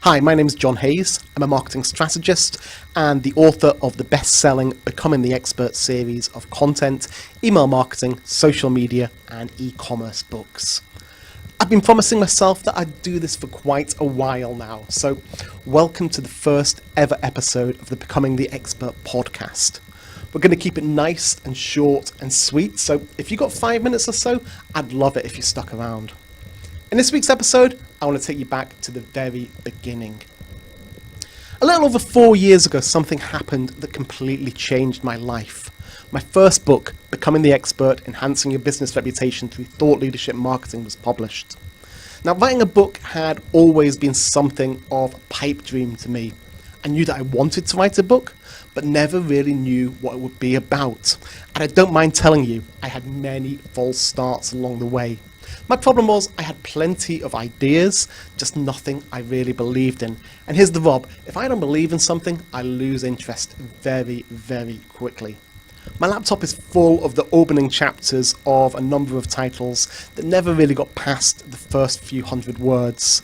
Hi, my name is John Hayes. I'm a marketing strategist and the author of the best-selling Becoming the Expert series of content, email marketing, social media, and e-commerce books. I've been promising myself that I'd do this for quite a while now, so welcome to the first ever episode of the Becoming the Expert podcast. We're going to keep it nice and short and sweet, so if you've got 5 minutes or so, I'd love it if you stuck around. In this week's episode, I want to take you back to the very beginning. A little over 4 years ago, something happened that completely changed my life. My first book, Becoming the Expert, Enhancing Your Business Reputation Through Thought Leadership Marketing, was published. Now, writing a book had always been something of a pipe dream to me. I knew that I wanted to write a book, but never really knew what it would be about. And I don't mind telling you, I had many false starts along the way. My problem was I had plenty of ideas, just nothing I really believed in. And here's the rub, if I don't believe in something, I lose interest very, very quickly. My laptop is full of the opening chapters of a number of titles that never really got past the first few hundred words.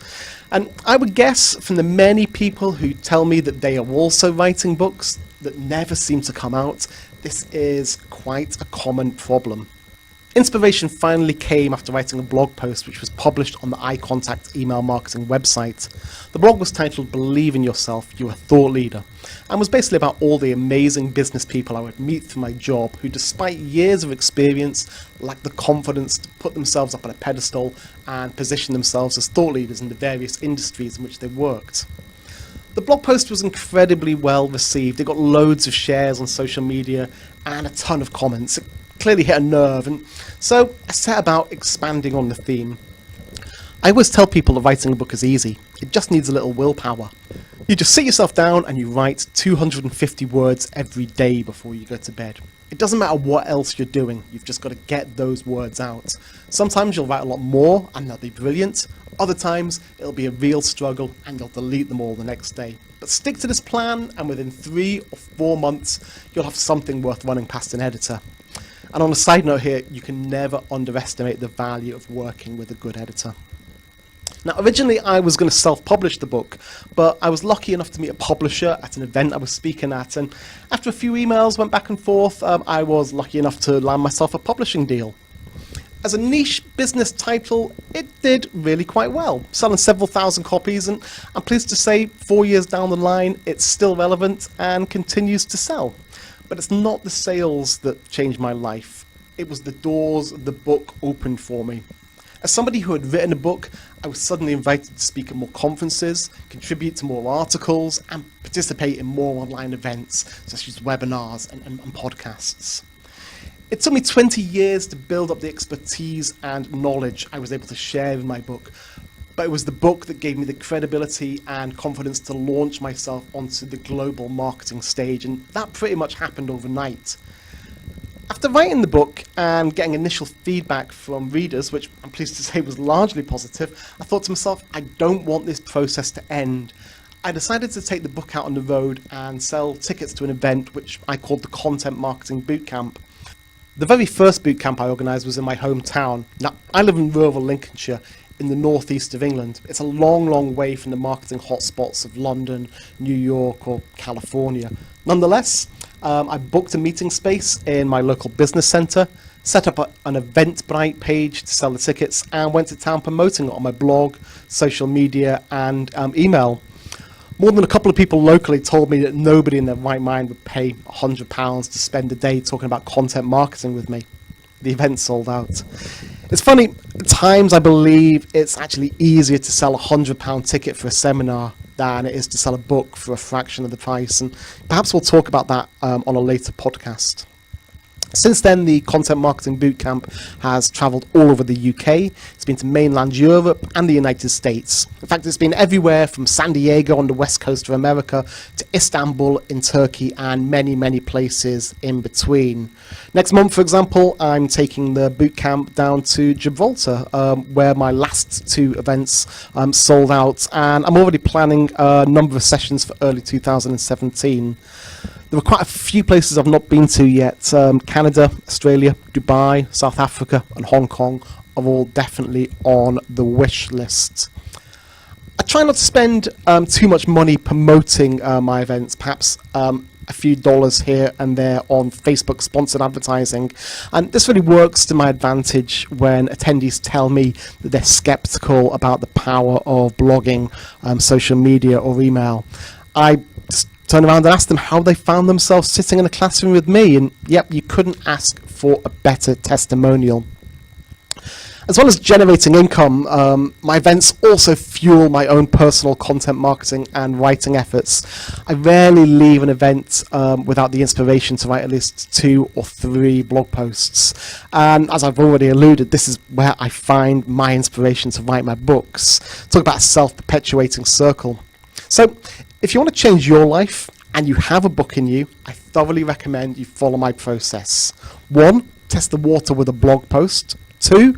And I would guess from the many people who tell me that they are also writing books that never seem to come out, this is quite a common problem. Inspiration finally came after writing a blog post which was published on the iContact email marketing website. The blog was titled Believe in Yourself, You're a Thought Leader, and was basically about all the amazing business people I would meet through my job who, despite years of experience, lacked the confidence to put themselves up on a pedestal and position themselves as thought leaders in the various industries in which they worked. The blog post was incredibly well received. It got loads of shares on social media and a ton of comments. It clearly hit a nerve, and so I set about expanding on the theme. I always tell people that writing a book is easy. It just needs a little willpower. You just sit yourself down and you write 250 words every day before you go to bed. It doesn't matter what else you're doing, you've just got to get those words out. Sometimes you'll write a lot more and they'll be brilliant. Other times it'll be a real struggle and you'll delete them all the next day. But stick to this plan and within 3 or 4 months you'll have something worth running past an editor. And on a side note here, you can never underestimate the value of working with a good editor. Now, originally I was going to self-publish the book, but I was lucky enough to meet a publisher at an event I was speaking at, and after a few emails went back and forth, I was lucky enough to land myself a publishing deal. As a niche business title, it did really quite well, selling several thousand copies, and I'm pleased to say 4 years down the line, it's still relevant and continues to sell. But it's not the sales that changed my life. It was the doors the book opened for me. As somebody who had written a book, I was suddenly invited to speak at more conferences, contribute to more articles, and participate in more online events, such as webinars and podcasts. It took me 20 years to build up the expertise and knowledge I was able to share in my book, but it was the book that gave me the credibility and confidence to launch myself onto the global marketing stage, and that pretty much happened overnight. After writing the book and getting initial feedback from readers, which I'm pleased to say was largely positive, I thought to myself, I don't want this process to end. I decided to take the book out on the road and sell tickets to an event which I called the Content Marketing Bootcamp. The very first bootcamp I organised was in my hometown. Now, I live in rural Lincolnshire, in the northeast of England. It's a long, long way from the marketing hotspots of London, New York or California. Nonetheless, I booked a meeting space in my local business centre, set up an Eventbrite page to sell the tickets, and went to town promoting it on my blog, social media and email. More than a couple of people locally told me that nobody in their right mind would pay £100 to spend a day talking about content marketing with me. The event sold out. It's funny, at times I believe it's actually easier to sell a £100 ticket for a seminar than it is to sell a book for a fraction of the price, and perhaps we'll talk about that on a later podcast. Since then, the Content Marketing Bootcamp has travelled all over the UK. It's been to mainland Europe and the United States. In fact, it's been everywhere from San Diego on the west coast of America to Istanbul in Turkey and many, many places in between. Next month, for example, I'm taking the bootcamp down to Gibraltar, where my last 2 events sold out, and I'm already planning a number of sessions for early 2017. There are quite a few places I've not been to yet. Canada, Australia, Dubai, South Africa and Hong Kong are all definitely on the wish list. I try not to spend too much money promoting my events, perhaps a few dollars here and there on Facebook sponsored advertising, and this really works to my advantage when attendees tell me that they're skeptical about the power of blogging, social media or email. I just turn around and ask them how they found themselves sitting in a classroom with me, and yep, you couldn't ask for a better testimonial. As well as generating income, my events also fuel my own personal content marketing and writing efforts. I rarely leave an event without the inspiration to write at least 2 or 3 blog posts. And as I've already alluded, this is where I find my inspiration to write my books. Talk about a self-perpetuating circle. So if you want to change your life and you have a book in you, I thoroughly recommend you follow my process. 1, test the water with a blog post. 2,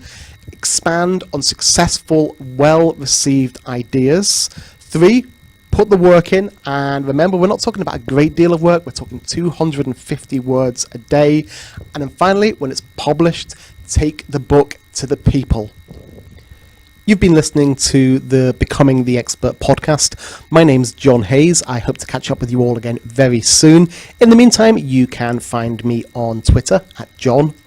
expand on successful, well-received ideas. 3, put the work in, and remember, we're not talking about a great deal of work, we're talking 250 words a day. And then finally, when it's published, take the book to the people. You've been listening to the Becoming the Expert podcast. My name's John Hayes. I hope to catch up with you all again very soon. In the meantime, you can find me on Twitter at John_W_Hayes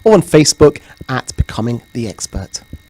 or on Facebook at Becoming the Expert.